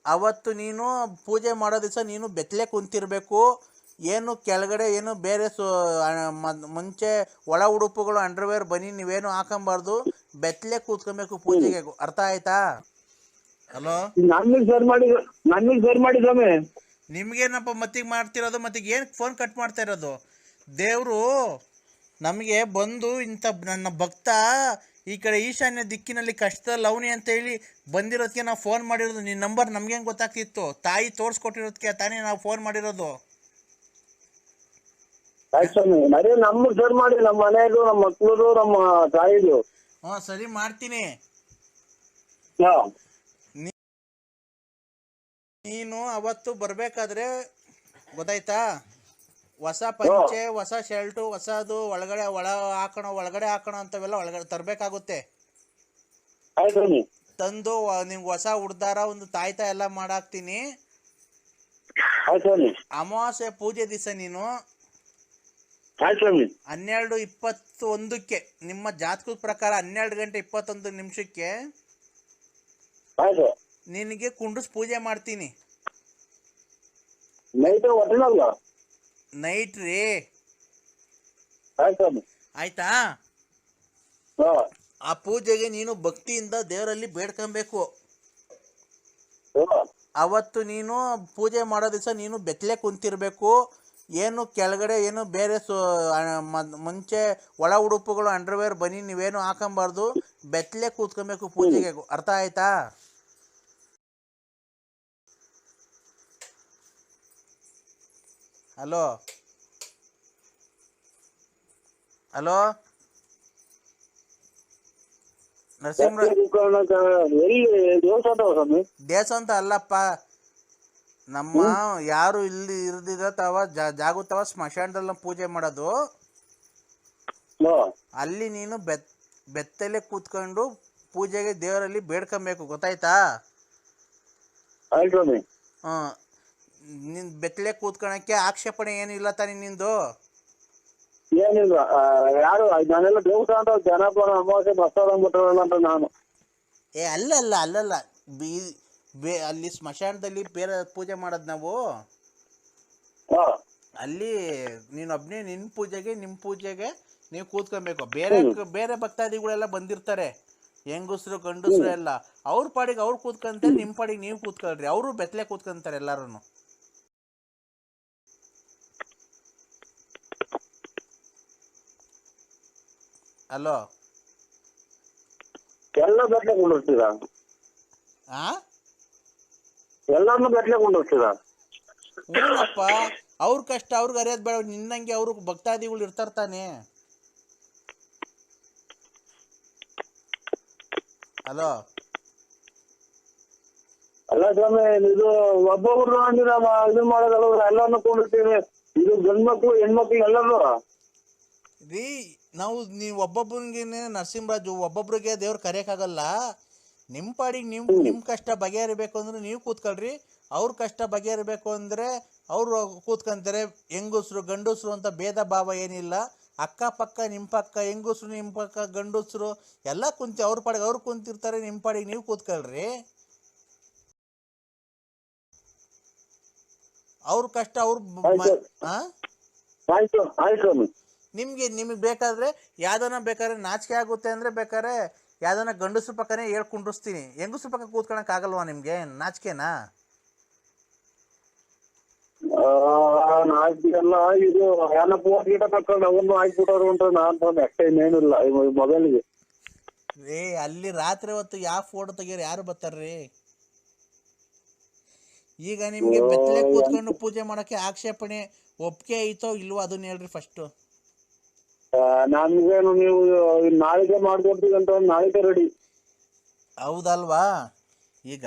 ಅವತ್ತು ನೀನು ಪೂಜೆ ಮಾಡೋ ದಿವಸ ನೀನು ಬೆತ್ತಲೆ ಕುಂತಿರ್ಬೇಕು. ಏನು ಕೆಳಗಡೆ ಏನು ಬೇರೆ ಮುಂಚೆ ಒಳ ಉಡುಪುಗಳು ಅಂಡರ್ವೇರ್ ಬನ್ನಿ ನೀವೇನು ಹಾಕೊಂಬಾರ್ದು. ಬೆತ್ತಲೆ ಕೂತ್ಕೊಬೇಕು ಪೂಜೆಗೆ. ಅರ್ಥ ಆಯ್ತಾ? ಹಲೋ, ಸರ್ ಮಾಡಿ ಸ್ವಾಮಿ. ನಿಮ್ಗೇನಪ್ಪ ಮತ್ತಿಗೆ ಮಾಡ್ತಿರೋದು? ಮತ್ತಿಗೆ ಏನು ಫೋನ್ ಕಟ್ ಮಾಡ್ತಾ ಇರೋದು? ದೇವರು ನಮಗೆ ಬಂದು ಇಂಥ ನನ್ನ ಭಕ್ತ ಈ ಕಡೆ ಈಶಾನ್ಯ ದಿಕ್ಕಿನಲ್ಲಿ ಕಷ್ಟದಲ್ಲಿ ಅವನಿ ಅಂತ ಹೇಳಿ ಬಂದಿರೋದಕ್ಕೆ ನಾವು ಫೋನ್ ಮಾಡಿರೋದು. ನಿನ್ನ ನಂಬರ್ ನಮ್ಗೇನು ಗೊತ್ತಾಗ್ತಿತ್ತು? ತಾಯಿ ತೋರಿಸ್ಕೊಟ್ಟಿರೋದಕ್ಕೆ ತಾನೇ ನಾವು ಫೋನ್ ಮಾಡಿರೋದು. ನಮ್ಗೆ ಸರ್ ಮಾಡಿ, ನಮ್ಮ ಮನೆಯದು, ನಮ್ಮ ಮಕ್ಕಳು, ನಮ್ಮ ತಾಯಿದು. ಹಾಂ, ಸರಿ ಮಾಡ್ತೀನಿ. ನೀನು ಅವತ್ತು ಬರಬೇಕಾದ್ರೆ ಗೊತ್ತಾಯ್ತಾ, ಹೊಸ ಪಂಚೆ, ಹೊಸ ಶರ್ಟು, ಹೊಸದು ಒಳಗಡೆ ಒಳಗಡೆ ಹಾಕೋಣ ಅಂತವೆಲ್ಲ ಒಳಗಡೆ ತರಬೇಕಾಗುತ್ತೆ. ತಂದು ನಿಮ್ಗೆ ಹೊಸ ಉಡ್ದಾರ ಒಂದು ತಾಯ್ತಾ ಎಲ್ಲ ಮಾಡಾಕ್ತೀನಿ. ಅಮಾವಾಸ್ಯೆ ಪೂಜೆ ದಿವಸ ನೀನು 12:21 ನಿಮ್ಮ ಜಾತಕದ ಪ್ರಕಾರ 12:21 ನಿನಗೆ ಕುಂಡ್ರಸ್ ಪೂಜೆ ಮಾಡ್ತೀನಿ. ನೈಟ್ ರೀ, ಆಯ್ತಾ? ಆ ಪೂಜೆಗೆ ನೀನು ಭಕ್ತಿಯಿಂದ ದೇವರಲ್ಲಿ ಬೇಡ್ಕೊಬೇಕು. ಅವತ್ತು ನೀನು ಪೂಜೆ ಮಾಡೋ ದಿವಸ ನೀನು ಬೆತ್ತಲೆ ಕುಂತಿರ್ಬೇಕು. ಏನು ಕೆಳಗಡೆ ಏನು ಬೇರೆ ಮುಂಚೆ ಒಳ ಉಡುಪುಗಳು ಅಂಡರ್ವೇರ್ ಬನ್ನಿ ನೀವೇನು ಹಾಕೊಂಬಾರ್ದು. ಬೆತ್ತಲೆ ಕೂತ್ಕೊಬೇಕು ಪೂಜೆಗೆ. ಅರ್ಥ ಆಯ್ತಾ? ಹಲೋ ಹಲೋ ನರಸಿಂಹ, ದೇವಸ್ಥಾನ ಅಂತ ಅಲ್ಲಪ್ಪ. ನಮ್ಮ ಯಾರು ಇಲ್ಲಿ ಇರ್ದಿರತ್ತವ ಜಾಗುತ್ತವ ಸ್ಮಶಾನದಲ್ಲಿ ಪೂಜೆ ಮಾಡೋದು. ಅಲ್ಲಿ ನೀನು ಬೆತ್ತಲೆ ಕೂತ್ಕೊಂಡು ಪೂಜೆಗೆ ದೇವರಲ್ಲಿ ಬೇಡ್ಕೊಬೇಕು. ಗೊತ್ತಾಯ್ತಾ? ನಿನ್ ಬೆತ್ತಲೆ ಕೂತ್ಕೊಳಕ್ಕೆ ಆಕ್ಷೇಪಣೆ ಏನಿಲ್ಲ ತಾನೆ ನಿಂದು? ಏನಿಲ್ಲ. ಯಾರು ನಾನೆಲ್ಲ ದೇವಸ್ಥಾನ ಜನಪರ ಅಮಾವಾಸ್ಯೆ ಬಸ್ತಾರಂಬಿಟ್ರಲ್ಲ ನಾನು. ಅಲ್ಲಲ್ಲ ಅಲ್ಲಿ ಸ್ಮಶಾನದಲ್ಲಿ ಬೇರೆ ಪೂಜೆ ಮಾಡೋದು ನಾವು. ಅಲ್ಲಿ ನೀನು ಒಬ್ಬನೇ ನಿಮ್ಮ ಪೂಜೆಗೆ ನೀವು ಕೂತ್ಕೊಬೇಕು. ಬೇರೆ ಭಕ್ತಾದಿಗಳೆಲ್ಲ ಬಂದಿರ್ತಾರೆ, ಹೆಂಗಸ್ರು ಗಂಡಸ್ರು ಎಲ್ಲ. ಅವ್ರ ಪಾಡಿಗೆ ಅವ್ರು ಕೂತ್ಕೊಂತಾರೆ, ನಿಮ್ಮ ಪಾಡಿಗೆ ನೀವು ಕೂತ್ಕೊಳ್ರಿ. ಅವರು ಬೆತ್ತಲೆ ಕೂತ್ಕೊಂತಾರೆ ಎಲ್ಲಾರು. ಹಲೋ, ಎಲ್ಲ ಬೆತ್ತಲೆ ಕೊಂಡೋಗ್ತೀರಾ? ಎಲ್ಲಾರನ್ನು ಬೆತ್ತಲೆ ಕೊಂಡೋಗ್ತೀರಾ? ಹೂನಪ್ಪ, ಅವ್ರ ಕಷ್ಟ ಅವ್ರಿಗೆ ಅರಿಯೋದು ಬೇಡ. ನಿನ್ನಂಗೆ ಅವ್ರು ಭಕ್ತಾದಿಗಳು ಇರ್ತಾನೆ. ಹಲೋ, ಅಲ್ಲ ಸ್ವಾಮಿ, ಇದು ಒಬ್ಬೊಬ್ರು ಇದು ಮಾಡೋದಲ್ಲ, ಎಲ್ಲಾರನ್ನು ಕೊಂಡಿರ್ತೀವಿ. ಇದು ಗಂಡ್ ಮಕ್ಳು ಹೆಣ್ಮಕ್ಳು ಎಲ್ಲರೂ ರೀ. ನೀವು ಒಬ್ಬೊಬ್ಬರಿಗೆ ನರಸಿಂಹರಾಜು ಒಬ್ಬೊಬ್ರಿಗೆ ದೇವ್ರು ಕರೆಯಕ್ಕಾಗಲ್ಲ. ನಿಮ್ಮ ಪಾಡಿಗೆ ನಿಮ್ಮ ಕಷ್ಟ ಬಗೆಹರಿಬೇಕು ಅಂದ್ರೆ ನೀವು ಕೂತ್ಕೊಳ್ರಿ. ಅವ್ರ ಕಷ್ಟ ಬಗೆಹರಿಬೇಕು ಅಂದ್ರೆ ಅವರು ಕೂತ್ಕೊಂತಾರೆ. ಹೆಂಗಸ್ರು ಗಂಡಸ್ರು ಅಂತ ಭೇದ ಭಾವ ಏನಿಲ್ಲ. ಅಕ್ಕಪಕ್ಕ ನಿಮ್ಮ ಪಕ್ಕ ಹೆಂಗಸ್ರು, ನಿಮ್ಮ ಪಕ್ಕ ಗಂಡಸ್ರು ಎಲ್ಲ ಅವ್ರ ಪಾಡಿಗೆ ಅವ್ರು ಕುಂತಿರ್ತಾರೆ. ನಿಮ್ಮ ಪಾಡಿಗೆ ನೀವು ಕೂತ್ಕೊಳ್ರಿ. ಅವ್ರ ಕಷ್ಟ ನಿಮಗೆ ಬೇಕಾದ್ರೆ ಬೇಕಾದ್ರೆ ನಾಚಿಕೆ ಆಗುತ್ತೆ ಅಂದ್ರೆ ಬೇಕಾದ್ರೆ ಯಾವ್ದನ ಗಂಡಸ್ರ ಪಕ್ಕನೇ ಹೇಳ್ಕೊಂಡಿಸ್ತೀನಿ. ಹೆಂಗಸ್ರ ಪಕ್ಕ ಕೂತ್ಕೊಳಕ್ ಆಗಲ್ವಾ ನಿಮ್ಗೆ? ನಾಚಿಕೆನಾ? ನಾಚಿಕೆಲ್ಲ ಇದು ಎಲ್ಲ ಫೋನ್ ಗೀಟ ತಕೊಂಡು ಅವನು ಹಾಕ್ಬಿಟ್ಟವ್ರು ಅಂತ ನಾನು ಅಷ್ಟೇ, ಇನ್ನೇನಿಲ್ಲ ಮೊಬೈಲ್ಗೆ. ಅಲ್ಲಿ ರಾತ್ರಿ ಹೊತ್ತು ಯಾವ ಫೋಟೋ ತೆಗಿಯೋರು ಯಾರು ಬರ್ತಾರ್ರಿ? ಈಗ ನಿಮ್ಗೆ ಬೆತ್ತಲೆ ಕೂತ್ಕೊಂಡು ಪೂಜೆ ಮಾಡಕ್ಕೆ ಆಕ್ಷೇಪಣೆ ಒಪ್ಪಿಗೆ ಐತೋ ಇಲ್ವೋ ಅದನ್ನ ಹೇಳ್ರಿ ಫಸ್ಟ್. ನಮ್ಗೇನು ನೀವು ನಾಳೆಗೆ ಮಾಡ್ಕೊಡ್ತೀವಿ ಅಂತ ನಾಳೆಗೆ ರೆಡಿ. ಹೌದಲ್ವಾ? ಈಗ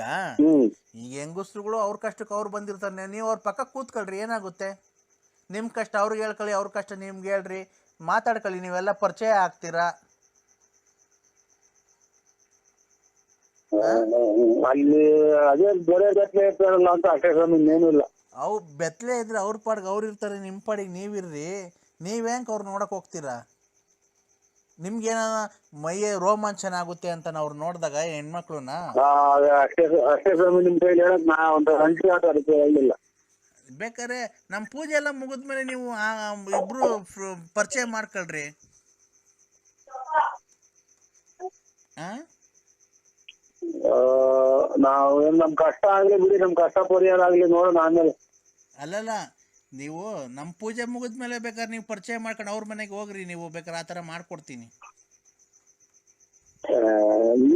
ಹೆಂಗಸ್ರುಗಳು ಅವ್ರ ಕಷ್ಟಕ್ಕೆ ಅವ್ರು ಬಂದಿರ್ತಾರೆ. ನೀವು ಅವ್ರ ಪಕ್ಕ ಕೂತ್ಕೊಳ್ರಿ, ಏನಾಗುತ್ತೆ? ನಿಮ್ಮ ಕಷ್ಟ ಅವ್ರಿಗೆ ಹೇಳ್ಕೊಳ್ಳಿ, ಅವ್ರ ಕಷ್ಟ ನಿಮ್ಗೆ ಹೇಳ್ರಿ, ಮಾತಾಡ್ಕೊಳ್ಳಿ. ನೀವೆಲ್ಲ ಪರಿಚಯ ಆಗ್ತೀರಾ. ಅಲ್ಲಿ ಅದೇ ಬೇರೆ ಬೆತ್ತಲೆ ಇರ್ತಾರಲ್ಲ ಅಂತ ಅಷ್ಟೇ, ಇನ್ನೇನು ಇಲ್ಲ. ಅವು ಬೆತ್ತಲೆ ಇದ್ರೆ ಅವ್ರ ಪಾಡಿಗೆ ಅವ್ರು ಇರ್ತಾರೆ, ನಿಮ್ಮ ಪಾಡಿಗೆ ನೀವಿರ್ರಿ. ನೀವೇಂಕ್ ಅವ್ರು ನೋಡಕ್ ಹೋಗ್ತೀರಾ? ನಿಮ್ಗೇನ ಮೈಯ ರೋಮಾಂಚನ ಆಗುತ್ತೆ ಅಂತ ಅವ್ರು ನೋಡಿದಾಗ ಹೆಣ್ಮಕ್ಳನ್ನ ಅಷ್ಟೇ ಅಷ್ಟೇ ಸ್ವಾಮಿ, ನಿಮ್ ಕೈಲಿ ಹೇಳಕ್ ನಾ ಒಂದು ಗಂಟೆ ಆಟ ಅದಕ್ಕೆ ಹೇಳಿಲ್ಲ. ಬೇಕಾದ್ರೆ ನಮ್ಮ ಪೂಜೆ ಎಲ್ಲ ಮುಗಿದ್ಮೇಲೆ ನೀವು ಇಬ್ರು ಪರಿಚಯ ಮಾಡ್ಕೊಳ್ರಿ. ನಾವು ನಮ್ ಕಷ್ಟ ಆಗ್ಲಿ ಬಿಡಿ, ನಮ್ ಕಷ್ಟ ಪರಿಹಾರ ಆಗ್ಲಿ ನೋಡೋಣ ಆಮೇಲೆ. ಅಲ್ಲಲ್ಲ, ನೀವು ನಮ್ಮ ಪೂಜೆ ಮುಗಿದ್ಮೇಲೆ ಬೇಕಾದ್ರೆ ನೀವು ಪರಿಚಯ ಮಾಡ್ಕೊಂಡು ಅವ್ರ ಮನೆಗೆ ಹೋಗ್ರಿ. ನೀವು ಬೇಕಾದ್ರೆ ಆ ಥರ ಮಾಡ್ಕೊಡ್ತೀನಿ.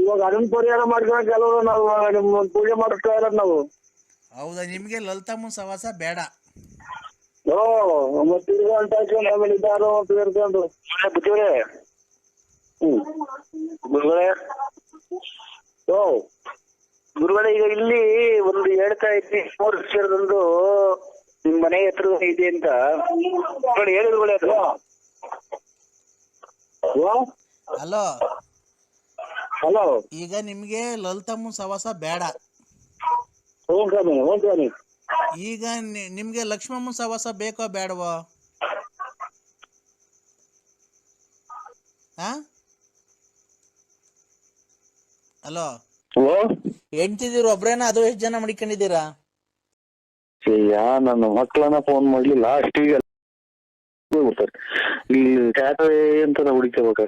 ಇವಾಗ ಅದನ್ನ ಪರಿಹಾರ ಮಾಡ್ಕೊಂಡು ಕೆಲವರು ನಾವು ನಿಮ್ಮ ಪೂಜೆ ಮಾಡಿಸ್ತಾ ಇರೋದು ನಾವು. ಹೌದಾ? ನಿಮಗೆ ಲಲಿತಮ್ಮನ ಸವಾಸ ಬೇಡ? ಮತ್ತೆ ಅಂತ ಆಮೇಲೆ ಇದ್ದಾರೋ ಅಂತ ಹೇಳ್ಕೊಂಡು ಬುದ್ಧಿವ್ರೆ. ಗುರುಗಳೇ, ಗುರುಗಳೇ, ಈಗ ಇಲ್ಲಿ ಒಂದು ಹೇಳ್ತಾ ಇದ್ವಿ, 3 ವರ್ಷದೊಂದು ನಿಮ್ ಮನೆ ಹತ್ರ ಇದೆ ಅಂತ ನೋಡಿ, ಹೇಳಿ ಗುರುಗಳೇ. ಹಲೋ ಹಲೋ, ಈಗ ನಿಮ್ಗೆ ಲಲಿತಮ್ಮನ ಸವಾಸ ಬೇಡ. ಈಗ ನಿಮ್ಗೆ ಲಕ್ಷ್ಮಮ್ಮನ ಸವಾಸ ಬೇಕೋ ಬೇಡವೋ? ಹಲೋ, ಹೆಂಡ್ತಿದ್ದೀರ ಒಬ್ರೇನ ಅದು ಎಷ್ಟು ಜನ ಮಡಿಕೊಂಡಿದ್ದೀರಾ? ನನ್ನ ಮಕ್ಕಳನ್ನ ಫೋನ್ ಮಾಡ್ಲಿಲ್ಲ ಅಷ್ಟಿಗೆ ಇಲ್ಲಿ ಕ್ಯಾಟೆ ಅಂತ ನಾವು ಹುಡುಕಬೇಕ.